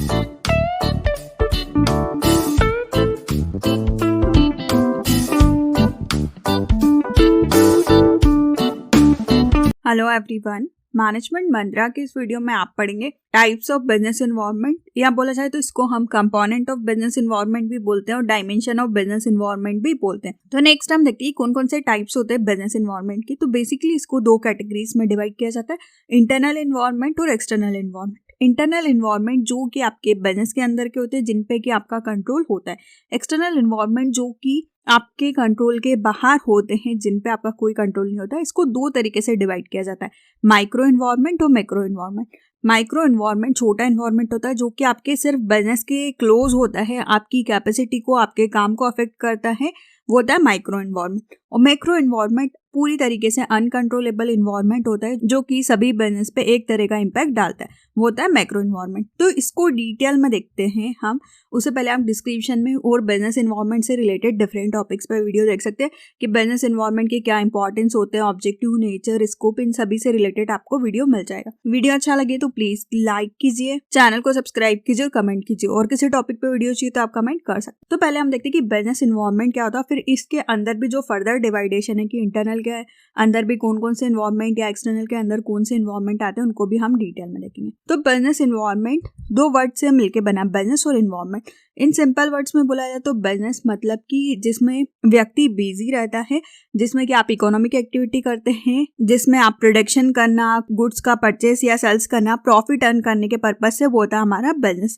Hello everyone, management मंत्रा के इस video में आप पढ़ेंगे टाइप्स ऑफ बिजनेस एनवायरनमेंट, या बोला जाए तो इसको हम कंपोनेंट ऑफ बिजनेस एनवायरनमेंट भी बोलते हैं और डायमेंशन ऑफ बिजनेस एनवायरनमेंट भी बोलते हैं। तो नेक्स्ट हम देखते हैं कौन कौन से टाइप्स होते हैं बिजनेस एनवायरनमेंट की। तो बेसिकली इसको दो कैटेगरीज में डिवाइड किया जाता है, इंटरनल एनवायरनमेंट और एक्सटर्नल एनवायरनमेंट। इंटरनल एनवायरनमेंट जो कि आपके बिजनेस के अंदर के होते हैं, जिन पे कि आपका कंट्रोल होता है। एक्सटर्नल एनवायरनमेंट जो कि आपके कंट्रोल के बाहर होते हैं, जिन पे आपका कोई कंट्रोल नहीं होता है। इसको दो तरीके से डिवाइड किया जाता है, माइक्रो एनवायरनमेंट और मैक्रो एनवायरनमेंट। माइक्रो एनवायरनमेंट छोटा एनवायरनमेंट होता है जो कि आपके सिर्फ बिजनेस के क्लोज होता है, आपकी कैपेसिटी को, आपके काम को अफेक्ट करता है, वो होता है माइक्रो एनवायरनमेंट। और मैक्रो एनवायरनमेंट पूरी तरीके से अनकंट्रोलेबल एनवायरनमेंट होता है जो कि सभी बिजनेस पे एक तरह का इम्पैक्ट डालता है, वो होता है मैक्रो एनवायरनमेंट। तो इसको डिटेल में देखते हैं हम। उससे पहले आप डिस्क्रिप्शन में और बिजनेस एनवायरनमेंट से रिलेटेड डिफरेंट टॉपिक्स पर वीडियो देख सकते हैं कि बिजनेस एनवायरनमेंट के क्या इंपॉर्टेंस होते हैं, ऑब्जेक्टिव, नेचर, स्कोप, इन सभी से रिलेटेड आपको वीडियो मिल जाएगा। वीडियो अच्छा लगे तो प्लीज लाइक कीजिए, चैनल को सब्सक्राइब कीजिए और कमेंट कीजिए। और किसी टॉपिक पे वीडियो चाहिए तो आप कमेंट कर सकते हैं। तो पहले हम देखते हैं कि बिजनेस एनवायरनमेंट क्या होता है, फिर इसके अंदर भी जो फर्दर डिवाइडेशन है कि इंटरनल क्या है, अंदर भी कौन कौन से एनवायरनमेंट या एक्सटर्नल के अंदर कौन से एनवायरनमेंट आते हैं, उनको भी हम डिटेल में देखेंगे। तो बिजनेस एनवायरनमेंट दो वर्ड से मिलकर बना, बिजनेस और एनवायरनमेंट। इन सिंपल वर्ड्स में बोला जाए तो बिजनेस मतलब कि जिसमें व्यक्ति बिजी रहता है, जिसमें कि आप इकोनॉमिक एक्टिविटी करते हैं, जिसमें आप प्रोडक्शन करना, गुड्स का परचेस या सेल्स करना, प्रॉफिट अर्न करने के पर्पज से, वो होता है हमारा बिजनेस।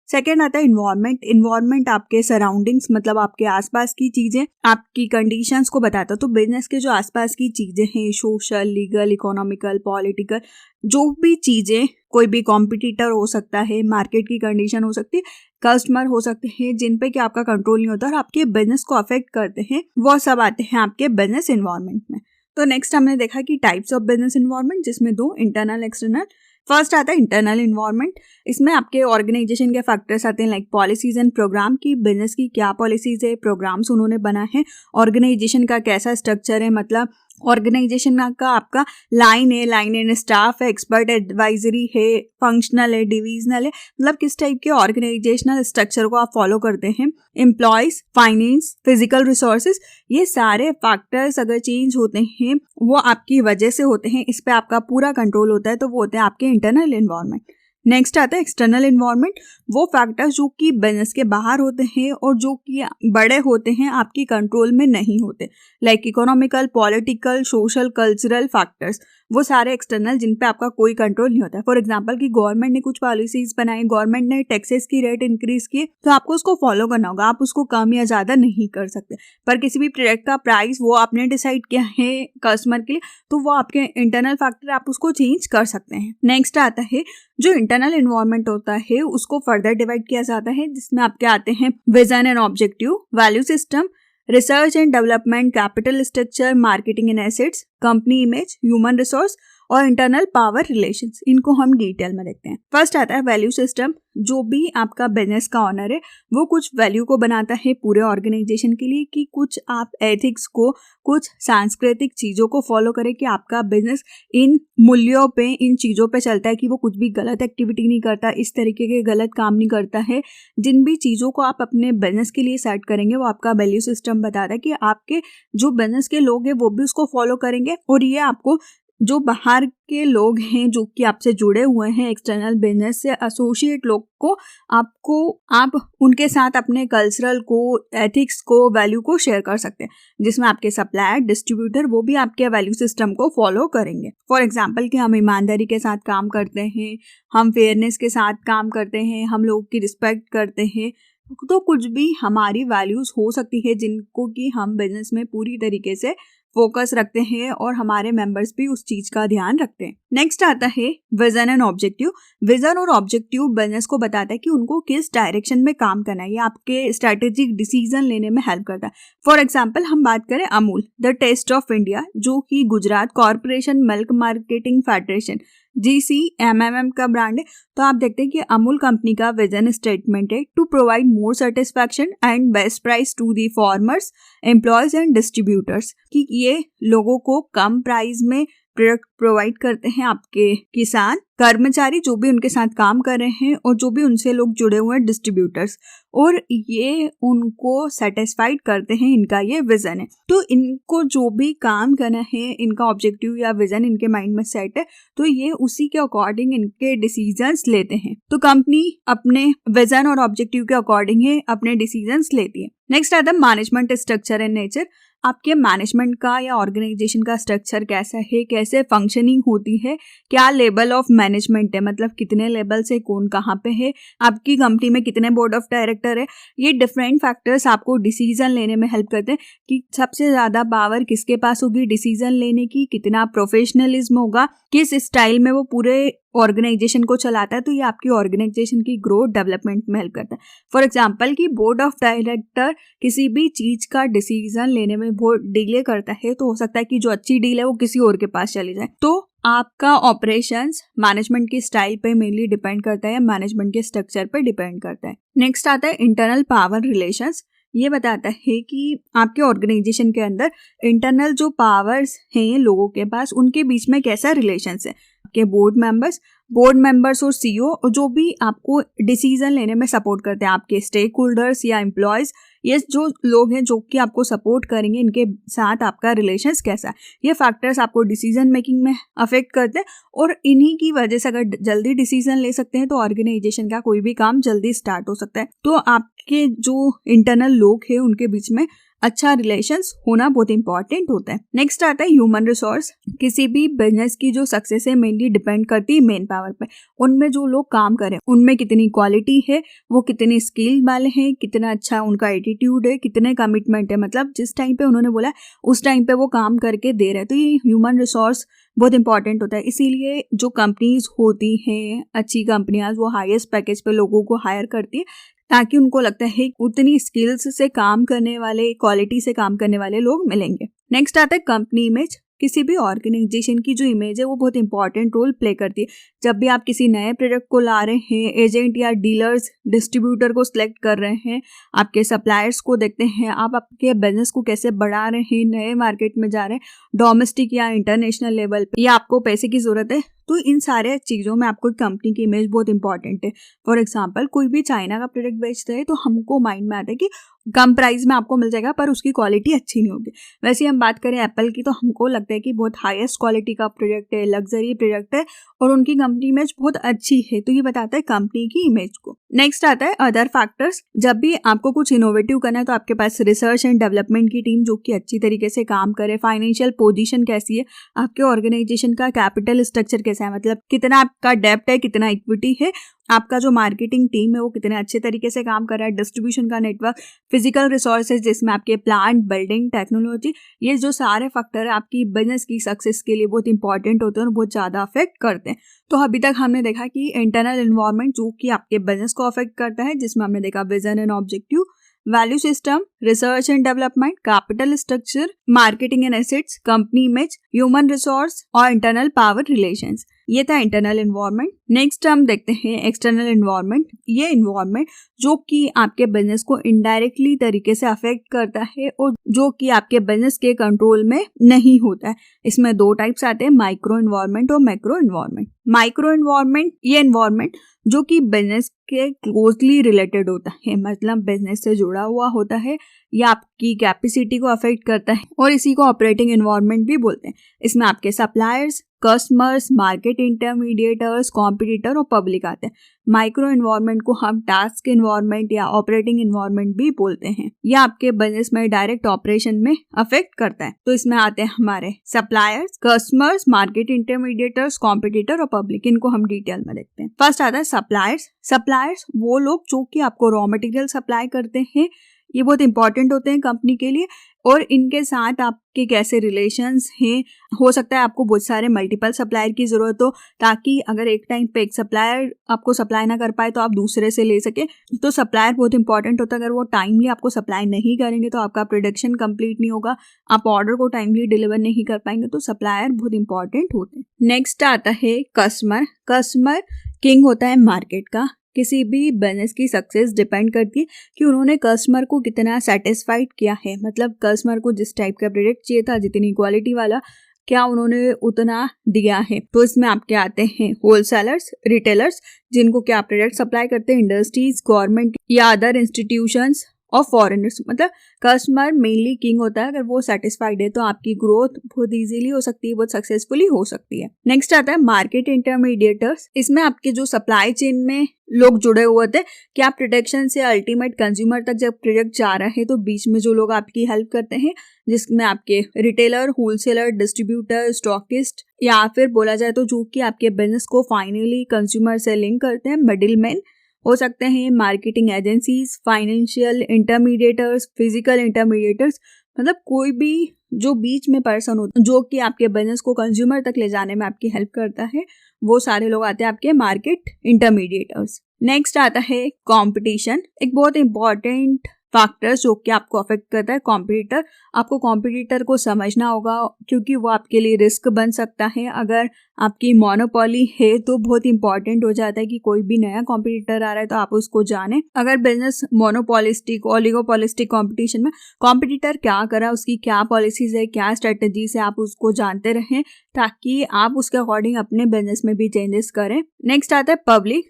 सेकेंड आता है इन्वायरमेंट। इन्वायरमेंट आपके सराउंडिंग्स, मतलब आपके आसपास की चीजें, आपकी कंडीशंस को बताता है। तो बिजनेस के जो आसपास की चीजें हैं, सोशल, लीगल, इकोनॉमिकल, पॉलिटिकल, जो भी चीजें, कोई भी कॉम्पिटिटर हो सकता है, मार्केट की कंडीशन हो सकती है, कस्टमर हो सकते हैं, जिन पे कि आपका कंट्रोल नहीं होता और आपके बिजनेस को अफेक्ट करते हैं, वो सब आते हैं आपके बिजनेस एनवायरनमेंट में। तो नेक्स्ट हमने देखा कि टाइप्स ऑफ बिजनेस एनवायरनमेंट, जिसमें दो, इंटरनल, एक्सटर्नल। फर्स्ट आता है इंटरनल एनवायरनमेंट। इसमें आपके ऑर्गेनाइजेशन के फैक्टर्स आते हैं, लाइक पॉलिसीज एंड प्रोग्राम, की बिजनेस की क्या पॉलिसीज है, प्रोग्राम्स उन्होंने बना है, ऑर्गेनाइजेशन का कैसा स्ट्रक्चर है, मतलब ऑर्गेनाइजेशन का आपका लाइन है, स्टाफ है, एक्सपर्ट एडवाइजरी है, फंक्शनल है, डिविजनल है, मतलब किस टाइप के ऑर्गेनाइजेशनल स्ट्रक्चर को आप फॉलो करते हैं, एम्प्लॉयज, फाइनेंस, फिजिकल रिसोर्सेज, ये सारे फैक्टर्स अगर चेंज होते हैं वो आपकी वजह से होते हैं, इस पे आपका पूरा कंट्रोल होता है, तो वो होते हैं आपके इंटरनल एनवायरनमेंट। नेक्स्ट आता है एक्सटर्नल एनवायरनमेंट। वो फैक्टर्स जो कि बिजनेस के बाहर होते हैं और जो कि बड़े होते हैं, आपकी कंट्रोल में नहीं होते, like economical, political, social, cultural factors, वो सारे एक्सटर्नल, जिन पे आपका कोई कंट्रोल नहीं होता है। फॉर एग्जांपल कि गवर्नमेंट ने कुछ पॉलिसीज बनाई, गवर्नमेंट ने टैक्सेस की रेट इंक्रीज किए, तो आपको उसको फॉलो करना होगा, आप उसको कम या ज्यादा नहीं कर सकते। पर किसी भी प्रोडक्ट का प्राइस वो आपने डिसाइड किया है कस्टमर के लिए, तो वो आपके इंटरनल फैक्टर, आप उसको चेंज कर सकते हैं। नेक्स्ट आता है जो इंटरनल एनवायरनमेंट होता है, उसको फर्दर डिवाइड किया जाता है, जिसमें आपके आते हैं vision and objective, value system, research and development, capital structure, marketing and assets, company image, human resource और इंटरनल पावर रिलेशंस। इनको हम डिटेल में देखते हैं। फर्स्ट आता है वैल्यू सिस्टम। जो भी आपका बिजनेस का ऑनर है वो कुछ वैल्यू को बनाता है पूरे ऑर्गेनाइजेशन के लिए, कि कुछ आप एथिक्स को, कुछ सांस्कृतिक चीजों को फॉलो करें, कि आपका बिजनेस इन मूल्यों पे, इन चीजों पे चलता है, कि वो कुछ भी गलत एक्टिविटी नहीं करता, इस तरीके के गलत काम नहीं करता है। जिन भी चीजों को आप अपने बिजनेस के लिए सेट करेंगे वो आपका वैल्यू सिस्टम बताता है, कि आपके जो बिजनेस के लोग हैं वो भी उसको फॉलो करेंगे, और ये आपको जो बाहर के लोग हैं जो कि आपसे जुड़े हुए हैं, एक्सटर्नल बिजनेस से एसोसिएट लोग को, आप उनके साथ अपने कल्चरल को, एथिक्स को, वैल्यू को शेयर कर सकते हैं, जिसमें आपके सप्लायर, डिस्ट्रीब्यूटर, वो भी आपके वैल्यू सिस्टम को फॉलो करेंगे। फॉर एग्जांपल कि हम ईमानदारी के साथ काम करते हैं, हम फेयरनेस के साथ काम करते हैं, हम लोगों की रिस्पेक्ट करते हैं, तो कुछ भी हमारी वैल्यूज हो सकती है जिनको कि हम बिजनेस में पूरी तरीके से फोकस रखते हैं और हमारे मेंबर्स भी उस चीज का ध्यान रखते हैं। नेक्स्ट आता है विजन एंड ऑब्जेक्टिव। विजन और ऑब्जेक्टिव बिजनेस को बताता है कि उनको किस डायरेक्शन में काम करना है, ये आपके स्ट्रेटेजिक डिसीजन लेने में हेल्प करता है। फॉर एग्जाम्पल हम बात करें Amul, the taste of India, जो कि Gujarat corporation milk marketing federation GCMMM का ब्रांड है। तो आप देखते हैं कि अमूल कंपनी का विजन स्टेटमेंट है to provide more satisfaction and best price to the farmers, employees and distributors, कि ये लोगों को कम प्राइस में प्रोडक्ट प्रोवाइड करते हैं आपके किसान, कर्मचारी जो भी उनके साथ काम कर रहे हैं और जो भी उनसे लोग जुड़े हुए हैं डिस्ट्रीब्यूटर्स, और ये उनको सेटिस्फाइड करते हैं। इनका ये विजन है। तो इनको जो भी काम करना है, इनका ऑब्जेक्टिव या विजन इनके माइंड में सेट है, तो ये उसी के अकॉर्डिंग इनके डिसीजंस लेते हैं। तो कंपनी अपने विजन और ऑब्जेक्टिव के अकॉर्डिंग ही अपने डिसीजंस लेती है। नेक्स्ट आता है मैनेजमेंट स्ट्रक्चर एंड नेचर। आपके मैनेजमेंट का या ऑर्गेनाइजेशन का स्ट्रक्चर कैसा है, कैसे फंक्शनिंग होती है, क्या लेवल ऑफ मैनेजमेंट है, मतलब कितने लेवल से कौन कहाँ पे है, आपकी कंपनी में कितने बोर्ड ऑफ डायरेक्टर है। ये डिफरेंट फैक्टर्स आपको डिसीजन लेने में हेल्प करते हैं कि सबसे ज़्यादा पावर किसके पास होगी डिसीजन लेने की, कितना प्रोफेशनलिज्म होगा, किस स्टाइल में वो पूरे ऑर्गेनाइजेशन को चलाता है। तो ये आपकी ऑर्गेनाइजेशन की ग्रोथ डेवलपमेंट में हेल्प करता है। फॉर एग्जांपल कि बोर्ड ऑफ डायरेक्टर किसी भी चीज का डिसीजन लेने में बहुत डिले करता है, तो हो सकता है कि जो अच्छी डील है वो किसी और के पास चली जाए। तो आपका ऑपरेशंस मैनेजमेंट की स्टाइल पे मेनली डिपेंड करता है, मैनेजमेंट के स्ट्रक्चर पे डिपेंड करता है। नेक्स्ट आता है इंटरनल पावर रिलेशंस। ये बताता है कि आपके ऑर्गेनाइजेशन के अंदर इंटरनल जो पावर्स हैं लोगों के पास, उनके बीच में कैसा रिलेशंस है। आपके बोर्ड मेंबर्स और सीईओ जो भी आपको डिसीजन लेने में सपोर्ट करते हैं, आपके स्टेक होल्डर्स या एम्प्लॉयज, ये जो लोग हैं जो कि आपको सपोर्ट करेंगे, इनके साथ आपका रिलेशंस कैसा है। ये फैक्टर्स आपको डिसीजन मेकिंग में अफेक्ट करते हैं और इन्हीं की वजह से अगर जल्दी डिसीजन ले सकते हैं तो ऑर्गेनाइजेशन का कोई भी काम जल्दी स्टार्ट हो सकता है। तो आपके जो इंटरनल लोग हैं उनके बीच में अच्छा रिलेशंस होना बहुत इंपॉर्टेंट होता है। नेक्स्ट आता है ह्यूमन रिसोर्स। किसी भी बिजनेस की जो सक्सेस है मेनली डिपेंड करती है मेन पावर पे। उनमें जो लोग काम करें उनमें कितनी क्वालिटी है, वो कितने स्किल वाले हैं, कितना अच्छा उनका एटीट्यूड है, कितने कमिटमेंट है, मतलब जिस टाइम पे उन्होंने बोला उस टाइम पे वो काम करके दे रहे हैं। तो ये ह्यूमन रिसोर्स बहुत इंपॉर्टेंट होता है। इसीलिए जो कंपनीज होती हैं, अच्छी कंपनियां, वो हाईएस्ट पैकेज पे लोगों को हायर करती है ताकि उनको लगता है उतनी स्किल्स से काम करने वाले, क्वालिटी से काम करने वाले लोग मिलेंगे। नेक्स्ट आता है कंपनी इमेज। किसी भी ऑर्गेनाइजेशन की जो इमेज है वो बहुत इंपॉर्टेंट रोल प्ले करती है। जब भी आप किसी नए प्रोडक्ट को ला रहे हैं, एजेंट या डीलर्स, डिस्ट्रीब्यूटर को सिलेक्ट कर रहे हैं, आपके सप्लायर्स को देखते हैं, आप आपके बिजनेस को कैसे बढ़ा रहे हैं, नए मार्केट में जा रहे हैं, डोमेस्टिक या इंटरनेशनल लेवल पे, या आपको पैसे की जरूरत है, तो इन सारे चीज़ों में आपको कंपनी की इमेज बहुत इंपॉर्टेंट है। फॉर एग्जांपल कोई भी चाइना का प्रोडक्ट बेचते हैं तो हमको माइंड में आता है कि कम प्राइस में आपको मिल जाएगा पर उसकी क्वालिटी अच्छी नहीं होगी। वैसे हम बात करें एप्पल की तो हमको लगता है कि बहुत हाईएस्ट क्वालिटी का प्रोडक्ट है, लग्जरी प्रोडक्ट है और उनकी कंपनी इमेज बहुत अच्छी है। तो ये बताता है कंपनी की इमेज को। नेक्स्ट आता है अदर फैक्टर्स। जब भी आपको कुछ इनोवेटिव करना है तो आपके पास रिसर्च एंड डेवलपमेंट की टीम जो कि अच्छी तरीके से काम करे, फाइनेंशियल पोजीशन कैसी है, आपके ऑर्गेनाइजेशन का कैपिटल स्ट्रक्चर कैसा है, मतलब कितना आपका डेब्ट है, कितना इक्विटी है, आपका जो मार्केटिंग टीम है वो कितने अच्छे तरीके से काम कर रहा है, डिस्ट्रीब्यूशन का नेटवर्क, फिजिकल रिसोर्सेज जिसमें आपके प्लांट, बिल्डिंग, टेक्नोलॉजी, ये जो सारे फैक्टर है आपकी बिजनेस की सक्सेस के लिए बहुत इंपॉर्टेंट होते हैं और बहुत ज़्यादा अफेक्ट करते हैं। तो अभी तक हमने देखा कि इंटरनल एनवायरनमेंट जो कि आपके बिजनेस को अफेक्ट करता है, जिसमें हमने देखा vision and objective, value system, research and development, capital structure, marketing and assets, company image, human resource और इंटरनल पावर रिलेशंस। ये था इंटरनल एनवायरनमेंट। नेक्स्ट हम देखते हैं एक्सटर्नल एनवायरनमेंट। ये एनवायरनमेंट जो कि आपके बिजनेस को इनडायरेक्टली तरीके से अफेक्ट करता है और जो कि आपके बिजनेस के कंट्रोल में नहीं होता है। इसमें दो टाइप्स आते हैं, माइक्रो एनवायरनमेंट और मैक्रो एनवायरनमेंट। माइक्रो एनवायरनमेंट ये एनवायरनमेंट जो कि बिजनेस के क्लोजली रिलेटेड होता है, मतलब बिजनेस से जुड़ा हुआ होता है या आपकी कैपेसिटी को अफेक्ट करता है और इसी को ऑपरेटिंग एनवायरनमेंट भी बोलते हैं। इसमें आपके सप्लायर्स, कस्टमर्स, मार्केट इंटरमीडिएटर्स, कॉम्पिटिटर और पब्लिक आते हैं। माइक्रो एनवायरनमेंट को हम टास्क एनवायरनमेंट या ऑपरेटिंग एनवायरनमेंट भी बोलते हैं। यह आपके बिजनेस में डायरेक्ट ऑपरेशन में अफेक्ट करता है। तो इसमें आते हैं हमारे सप्लायर्स, कस्टमर्स, मार्केट इंटरमीडिएटर्स, कॉम्पिटिटर और पब्लिक। इनको हम डिटेल में देखते हैं। फर्स्ट आता है सप्लायर्स। सप्लायर्स वो लोग जो कि आपको रॉ मटेरियल सप्लाई करते हैं, ये बहुत इंपॉर्टेंट होते हैं कंपनी के लिए और इनके साथ आपके कैसे रिलेशंस हैं। हो सकता है आपको बहुत सारे मल्टीपल सप्लायर की ज़रूरत हो ताकि अगर एक टाइम पे एक सप्लायर आपको सप्लाई ना कर पाए तो आप दूसरे से ले सके। तो सप्लायर बहुत इंपॉर्टेंट होता है। अगर वो टाइमली आपको सप्लाई नहीं करेंगे तो आपका प्रोडक्शन कंप्लीट नहीं होगा, आप ऑर्डर को टाइमली डिलीवर नहीं कर पाएंगे। तो सप्लायर बहुत इंपॉर्टेंट होते हैं। नेक्स्ट आता है कस्टमर। कस्टमर किंग होता है मार्केट का। किसी भी बिजनेस की सक्सेस डिपेंड करती है कि उन्होंने कस्टमर को कितना सेटिस्फाइड किया है, मतलब कस्टमर को जिस टाइप का प्रोडक्ट चाहिए था, जितनी क्वालिटी वाला, क्या उन्होंने उतना दिया है। तो इसमें आपके आते हैं होलसेलर्स, रिटेलर्स जिनको क्या प्रोडक्ट सप्लाई करते हैं, इंडस्ट्रीज, गवर्नमेंट या अदर इंस्टीट्यूशंस और फॉरेनर्स। मतलब कस्टमर मेनली किंग होता है। अगर वो सेटिस्फाइड है तो आपकी ग्रोथ बहुत इजीली हो सकती है, बहुत सक्सेसफुली हो सकती है। नेक्स्ट आता है मार्केट इंटरमीडिएटर्स। इसमें आपके जो सप्लाई चेन में लोग जुड़े हुए थे, क्या प्रोडक्शन से अल्टीमेट कंज्यूमर तक जब प्रोडक्ट जा रहा है तो बीच में जो लोग आपकी हेल्प करते हैं, जिसमें आपके रिटेलर, होलसेलर, डिस्ट्रीब्यूटर, स्टॉकिस्ट या फिर बोला जाए तो जो कि आपके बिजनेस को फाइनली कंज्यूमर से लिंक करते हैं, मिडिल मैन हो सकते हैं, मार्केटिंग एजेंसीज, फाइनेंशियल इंटरमीडिएटर्स, फिजिकल इंटरमीडिएटर्स। मतलब कोई भी जो बीच में पर्सन होता है जो कि आपके बिजनेस को कंज्यूमर तक ले जाने में आपकी हेल्प करता है, वो सारे लोग आते हैं आपके मार्केट इंटरमीडिएटर्स। नेक्स्ट आता है कंपटीशन। एक बहुत इंपॉर्टेंट फैक्टर्स जो कि आपको अफेक्ट करता है कॉम्पिटिटर। आपको कॉम्पिटिटर को समझना होगा क्योंकि वो आपके लिए रिस्क बन सकता है। अगर आपकी मोनोपोली है तो बहुत इंपॉर्टेंट हो जाता है कि कोई भी नया कॉम्पिटिटर आ रहा है तो आप उसको जाने। अगर बिजनेस मोनोपोलिस्टिक, ओलिगोपोलिस्टिक कॉम्पिटिशन में कॉम्पिटिटर क्या करा, उसकी क्या पॉलिसीज है, क्या स्ट्रेटेजीज है, आप उसको जानते रहें ताकि आप उसके अकॉर्डिंग अपने बिजनेस में भी चेंजेस करें। नेक्स्ट आता है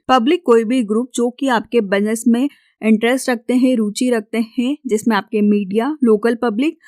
पब्लिक कोई भी ग्रुप जो कि आपके बिजनेस में इंटरेस्ट रखते हैं, रुचि रखते हैं, जिसमें आपके मीडिया, लोकल पब्लिक,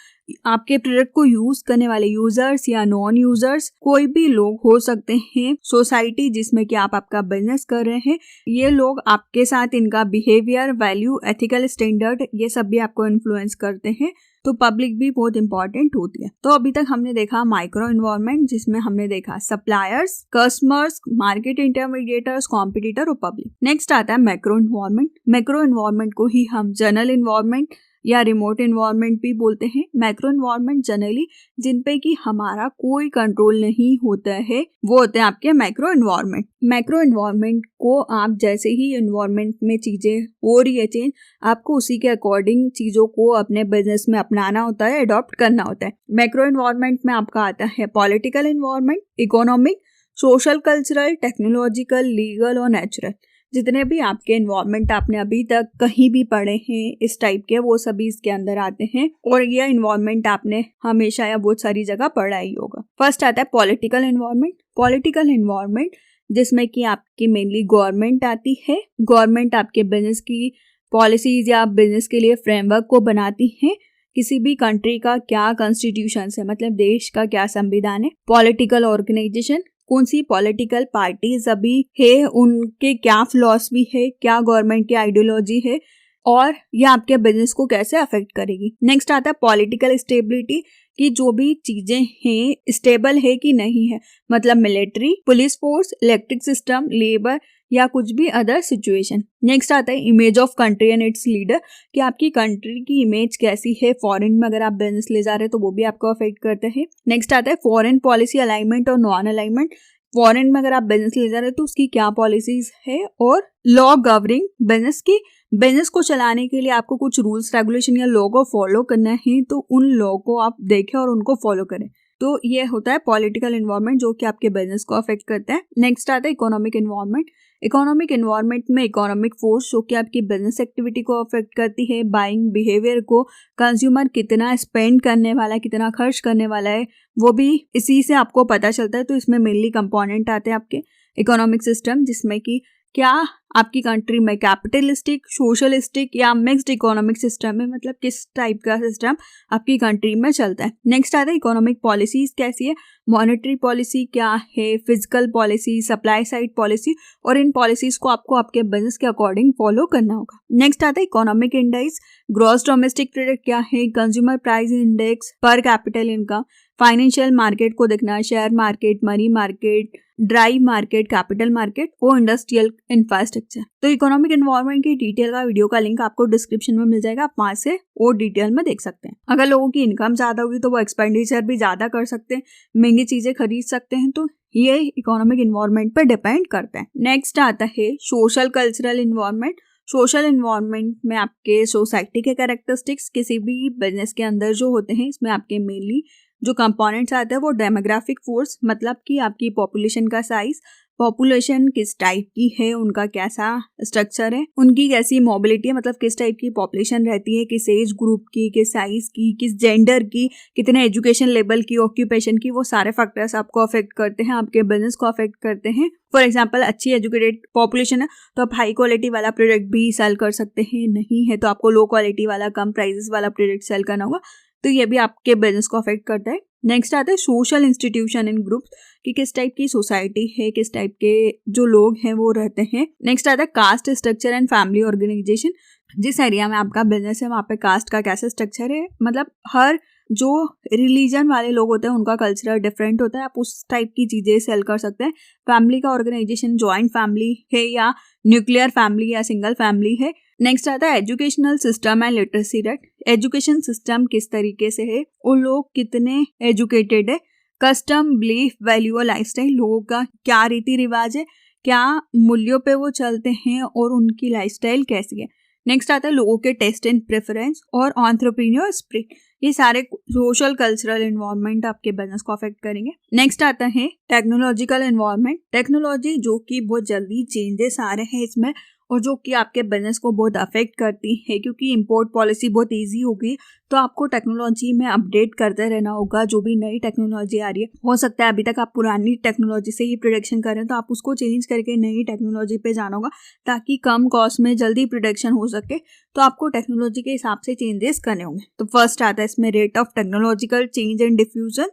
आपके प्रोडक्ट को यूज करने वाले यूजर्स या नॉन यूजर्स, कोई भी लोग हो सकते हैं, सोसाइटी जिसमें कि आप आपका बिजनेस कर रहे हैं, ये लोग आपके साथ इनका बिहेवियर, वैल्यू, एथिकल स्टैंडर्ड, ये सब भी आपको इन्फ्लुएंस करते हैं। तो पब्लिक भी बहुत इंपॉर्टेंट होती है। तो अभी तक हमने देखा माइक्रो इन्वायरमेंट, जिसमें हमने देखा सप्लायर्स, कस्टमर्स, मार्केट इंटरमीडिएटर्स, कॉम्पिटिटर और पब्लिक। नेक्स्ट आता है मैक्रो इन्वायरमेंट। मैक्रो इन्वायरमेंट को ही हम जनरल इन्वायरमेंट या रिमोट इन्वायरमेंट भी बोलते हैं। मैक्रो इन्वायरमेंट जनरली जिन पे कि हमारा कोई कंट्रोल नहीं होता है, वो होते हैं आपके मैक्रो इन्वायरमेंट। मैक्रो इन्वायरमेंट को आप जैसे ही इन्वायरमेंट में चीजें हो रही है चेंज, आपको उसी के अकॉर्डिंग चीजों को अपने बिजनेस में अपनाना होता है, अडॉप्ट करना होता है। मैक्रो इन्वायरमेंट में आपका आता है political environment, economic, social, cultural, technological, legal और नेचुरल। जितने भी आपके इन्वायरमेंट आपने अभी तक कहीं भी पढ़े हैं इस टाइप के, वो सभी इसके अंदर आते हैं और ये इन्वायरमेंट आपने हमेशा या बहुत सारी जगह पढ़ा ही होगा। फर्स्ट आता है पॉलिटिकल इन्वायरमेंट। पॉलिटिकल इन्वायरमेंट जिसमें कि आपकी मेनली गवर्नमेंट आती है। गवर्नमेंट आपके बिजनेस की पॉलिसीज या बिजनेस के लिए फ्रेमवर्क को बनाती है। किसी भी कंट्री का क्या कॉन्स्टिट्यूशन है, मतलब देश का क्या संविधान है। पॉलिटिकल ऑर्गेनाइजेशन, कौन सी पॉलिटिकल पार्टीज अभी है, उनके क्या फिलॉसफी है, क्या गवर्नमेंट की आइडियोलॉजी है और ये आपके बिजनेस को कैसे अफेक्ट करेगी। नेक्स्ट आता है पॉलिटिकल स्टेबिलिटी, कि जो भी चीजें हैं स्टेबल है कि नहीं है, मतलब military, police force, electric system, labour या कुछ भी अदर सिचुएशन। नेक्स्ट आता है image of country and it's leader, कि आपकी कंट्री की इमेज कैसी है। फॉरेन में अगर आप बिजनेस ले जा रहे हैं तो वो भी आपको अफेक्ट करते हैं। नेक्स्ट आता है फॉरेन पॉलिसी अलाइनमेंट और नॉन अलाइनमेंट। फॉरेन में अगर आप बिजनेस ले जा रहे हैं तो उसकी क्या पॉलिसीज है और लॉ गवर्निंग बिजनेस की। बिजनेस को चलाने के लिए आपको कुछ रूल्स, रेगुलेशन या लॉ को फॉलो करना है तो उन लॉ को आप देखें और उनको फॉलो करें। तो ये होता है पॉलिटिकल इन्वायरमेंट जो कि आपके बिजनेस को अफेक्ट करता है। नेक्स्ट आता है इकोनॉमिक इन्वायरमेंट। इकोनॉमिक इन्वायरमेंट में इकोनॉमिक फोर्स जो कि आपकी बिजनेस एक्टिविटी को अफेक्ट करती है, बाइंग बिहेवियर को, कंज्यूमर कितना स्पेंड करने वाला है, कितना खर्च करने वाला है, वो भी इसी से आपको पता चलता है। तो इसमें मेनली कंपोनेंट आते हैं आपके इकोनॉमिक सिस्टम, जिसमें कि क्या आपकी कंट्री में कैपिटलिस्टिक, सोशलिस्टिक या मिक्स्ड इकोनॉमिक सिस्टम है, मतलब किस टाइप का सिस्टम आपकी कंट्री में चलता है। नेक्स्ट आता है इकोनॉमिक पॉलिसीज कैसी है, मॉनेटरी पॉलिसी क्या है, physical policy, supply side policy, और इन पॉलिसीज को आपको आपके बिजनेस के अकॉर्डिंग फॉलो करना होगा। नेक्स्ट आता है economic index, gross domestic product क्या है, कंज्यूमर प्राइस इंडेक्स, पर कैपिटल इनकम, फाइनेंशियल मार्केट को देखना, share market, money market, dry market, capital market और इंडस्ट्रियल इंफ्रास्ट्रक्चर। तो इकोनॉमिक एनवायरनमेंट की डिटेल का वीडियो का लिंक आपको डिस्क्रिप्शन में मिल जाएगा, आप वहां से और डिटेल में देख सकते हैं। अगर लोगों की इनकम ज्यादा होगी तो वो एक्सपेंडिचर भी ज्यादा कर सकते हैं, महंगी चीजें खरीद सकते हैं, तो ये इकोनॉमिक एनवायरनमेंट पर डिपेंड करता है। नेक्स्ट आता है social cultural environment. Social environment में आपके सोसाइटी के कैरेक्टरिस्टिक्स किसी भी बिजनेस के अंदर जो होते हैं, इसमें आपके मेनली जो कंपोनेंट्स आते हैं वो डेमोग्राफिक फोर्स, मतलब कि आपकी पॉपुलेशन का साइज, पॉपुलेशन किस टाइप की है, उनका कैसा स्ट्रक्चर है, उनकी कैसी मोबिलिटी है, मतलब किस टाइप की पॉपुलेशन रहती है, किस एज ग्रुप की, किस साइज की, किस जेंडर की, कितने एजुकेशन लेवल की, ऑक्यूपेशन की, वो सारे फैक्टर्स आपको अफेक्ट करते हैं, आपके बिजनेस को अफेक्ट करते हैं। फॉर एग्जाम्पल अच्छी एजुकेटेड पॉपुलेशन है तो आप हाई क्वालिटी वाला प्रोडक्ट भी सेल कर सकते हैं, नहीं है तो आपको लो क्वालिटी वाला कम प्राइसेस वाला प्रोडक्ट सेल करना होगा, तो ये भी आपके बिजनेस को अफेक्ट करता है। नेक्स्ट आता है सोशल इंस्टीट्यूशन इन ग्रुप्स, कि किस टाइप की सोसाइटी है, किस टाइप के जो लोग हैं वो रहते हैं। नेक्स्ट आता है cost structure and family organisation, जिस एरिया में आपका बिजनेस है वहाँ पे कास्ट का कैसा स्ट्रक्चर है, मतलब हर जो रिलीजन वाले लोग होते हैं उनका कल्चर डिफरेंट होता है, आप उस टाइप की चीज़ें सेल कर सकते हैं। फैमिली का ऑर्गेनाइजेशन जॉइंट फैमिली है या न्यूक्लियर फैमिली या सिंगल फैमिली है। नेक्स्ट आता है educational system and literacy rate, education system किस तरीके से है, वो लोग कितने एजुकेटेड है, कस्टम बिलीफ वैल्यू और लाइफस्टाइल, लोगों का क्या रीति रिवाज है, क्या मूल्यों पे वो चलते हैं और उनकी लाइफस्टाइल कैसी है। नेक्स्ट आता है लोगों के टेस्ट एंड प्रेफरेंस और एंटरप्रेन्योर स्पिरिट, ये सारे सोशल कल्चरल एनवायरनमेंट आपके बिजनेस को अफेक्ट करेंगे। नेक्स्ट आता है टेक्नोलॉजिकल एनवायरनमेंट, टेक्नोलॉजी जो कि बहुत जल्दी चेंजेस आ रहे हैं इसमें और जो कि आपके बिजनेस को बहुत अफेक्ट करती है, क्योंकि इंपोर्ट पॉलिसी बहुत इजी हो गई, तो आपको टेक्नोलॉजी में अपडेट करते रहना होगा। जो भी नई टेक्नोलॉजी आ रही है, हो सकता है अभी तक आप पुरानी टेक्नोलॉजी से ही प्रोडक्शन कर रहे हैं तो आप उसको चेंज करके नई टेक्नोलॉजी पे जाना होगा ताकि कम कॉस्ट में जल्दी प्रोडक्शन हो सके, तो आपको टेक्नोलॉजी के हिसाब से चेंजेस करने होंगे। तो फर्स्ट आता है इसमें rate of technological change and diffusion,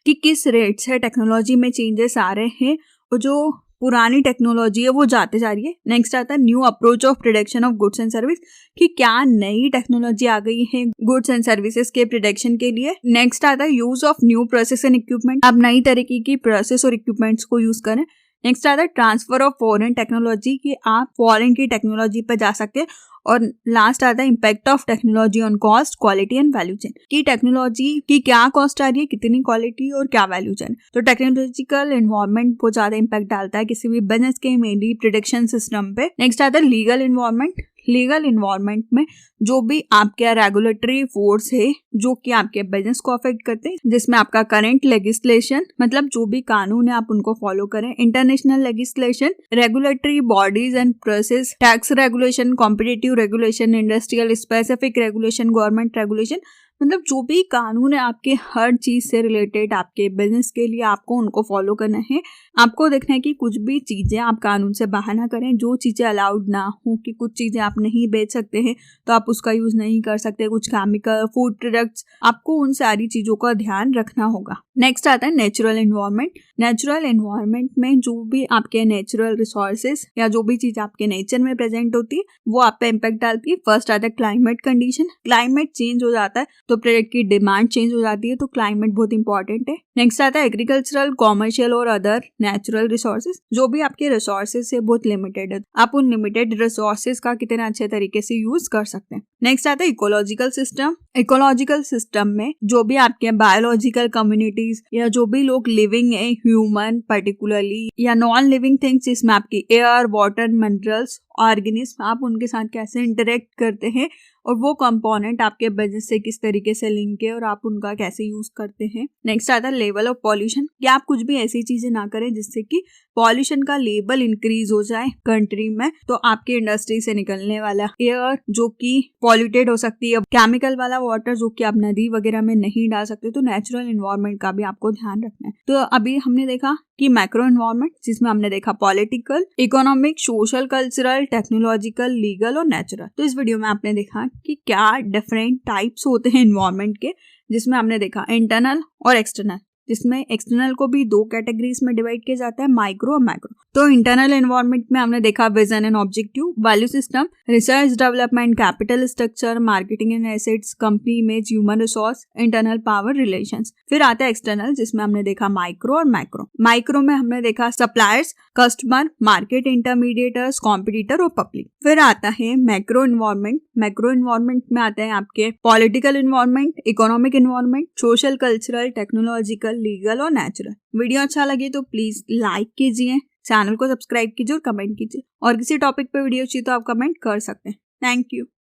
कि किस रेट से टेक्नोलॉजी में चेंजेस आ रहे हैं और जो पुरानी टेक्नोलॉजी है वो जाते जा रही है। नेक्स्ट आता है new approach of production of goods and service, कि क्या नई टेक्नोलॉजी आ गई है गुड्स एंड सर्विसेज के प्रोडक्शन के लिए। नेक्स्ट आता है use of new process and equipment, आप नई तरीके की प्रोसेस और इक्विपमेंट्स को यूज करें। नेक्स्ट आता है ट्रांसफर ऑफ फॉरेन टेक्नोलॉजी, कि आप फॉरेन की टेक्नोलॉजी पर जा सकते हैं। और लास्ट आता है impact of technology on cost, quality and value chain, कि टेक्नोलॉजी की क्या कॉस्ट आ रही है, कितनी क्वालिटी और क्या वैल्यू चेन। तो टेक्नोलॉजिकल एनवायरनमेंट बहुत ज्यादा इम्पैक्ट डालता है किसी भी बिजनेस के मेनली प्रोडक्शन सिस्टम पे। नेक्स्ट आता है लीगल एनवायरनमेंट, लीगल इन्वायरमेंट में जो भी आपके रेगुलेटरी फोर्स है जो कि आपके बिजनेस को अफेक्ट करते हैं, जिसमें आपका करंट लेजिस्लेशन, मतलब जो भी कानून है आप उनको फॉलो करें, international legislation, regulatory bodies and process, tax regulation, competitive regulation, industrial specific regulation, government regulation, मतलब जो भी कानून है आपके हर चीज से रिलेटेड आपके बिजनेस के लिए आपको उनको फॉलो करना है। आपको देखना है कि कुछ भी चीजें आप कानून से बाहर ना करें, जो चीजें अलाउड ना हो, कि कुछ चीजें आप नहीं बेच सकते हैं तो आप उसका यूज नहीं कर सकते, कुछ केमिकल फूड प्रोडक्ट्स, आपको उन सारी चीजों का ध्यान रखना होगा। नेक्स्ट आता है नेचुरल एनवायरनमेंट, नेचुरल एनवायरनमेंट में जो भी आपके नेचुरल रिसोर्सेज या जो भी चीज आपके नेचर में प्रेजेंट होती है वो आप पे इम्पैक्ट डालती है। फर्स्ट आता है क्लाइमेट कंडीशन, क्लाइमेट चेंज हो जाता है तो प्रोडक्ट की डिमांड चेंज हो जाती है, तो क्लाइमेट बहुत इंपॉर्टेंट है। नेक्स्ट आता है एग्रीकल्चरल, कॉमर्शियल और अदर नेचुरल रिसोर्सेज, जो भी आपके रिसोर्सेज से बहुत लिमिटेड है, आप उन लिमिटेड रिसोर्सेज का कितने अच्छे तरीके से यूज कर सकते हैं। नेक्स्ट आता है इकोलॉजिकल सिस्टम, इकोलॉजिकल सिस्टम में जो भी आपके बायोलॉजिकल कम्युनिटीज या जो भी लोग लिविंग है, ह्यूमन पर्टिकुलरली या नॉन लिविंग थिंग्स, जिसमें आपकी एयर, वाटर, मिनरल्स, ऑर्गेनिज्म, आप उनके साथ कैसे इंटरेक्ट करते हैं और वो कंपोनेंट आपके बिजनेस से किस तरीके से लिंक है और आप उनका कैसे यूज करते हैं। नेक्स्ट आता है लेवल ऑफ पॉल्यूशन, कि आप कुछ भी ऐसी चीजें ना करें जिससे कि पॉल्यूशन का लेवल इंक्रीज हो जाए कंट्री में, तो आपकी इंडस्ट्री से निकलने वाला एयर जो कि पॉल्यूटेड हो सकती है, केमिकल वाला वाटर जो कि आप नदी वगैरह में नहीं डाल सकते, तो नेचुरल एनवायरनमेंट का भी आपको ध्यान रखना है। तो अभी हमने देखा कि मैक्रो एनवायरनमेंट, जिसमें हमने देखा political, economic, social, cultural, technological, legal और नेचुरल। तो इस वीडियो में आपने देखा कि क्या डिफरेंट टाइप्स होते हैं एनवायरनमेंट के, जिसमें हमने देखा इंटरनल और एक्सटर्नल, जिसमें एक्सटर्नल को भी दो कैटेगरीज में डिवाइड किया जाता है, माइक्रो और मैक्रो। तो इंटरनल एनवायरनमेंट में हमने देखा vision and objective, value system, research development, capital structure, marketing and assets, company image, human resource, internal power relations. फिर आता है एक्सटर्नल, जिसमें हमने देखा माइक्रो और मैक्रो। माइक्रो में हमने देखा सप्लायर्स, कस्टमर, मार्केट इंटरमीडिएटर्स, कॉम्पिटिटर और पब्लिक। फिर आता है मैक्रो एनवायरनमेंट, मैक्रो एनवायरनमेंट में आते हैं आपके political environment, economic environment, social, cultural, technological, legal और नेचुरल। वीडियो अच्छा लगे तो प्लीज लाइक कीजिए, चैनल को सब्सक्राइब कीजिए और कमेंट कीजिए, और किसी टॉपिक पे वीडियो चाहिए तो आप कमेंट कर सकते हैं। Thank you.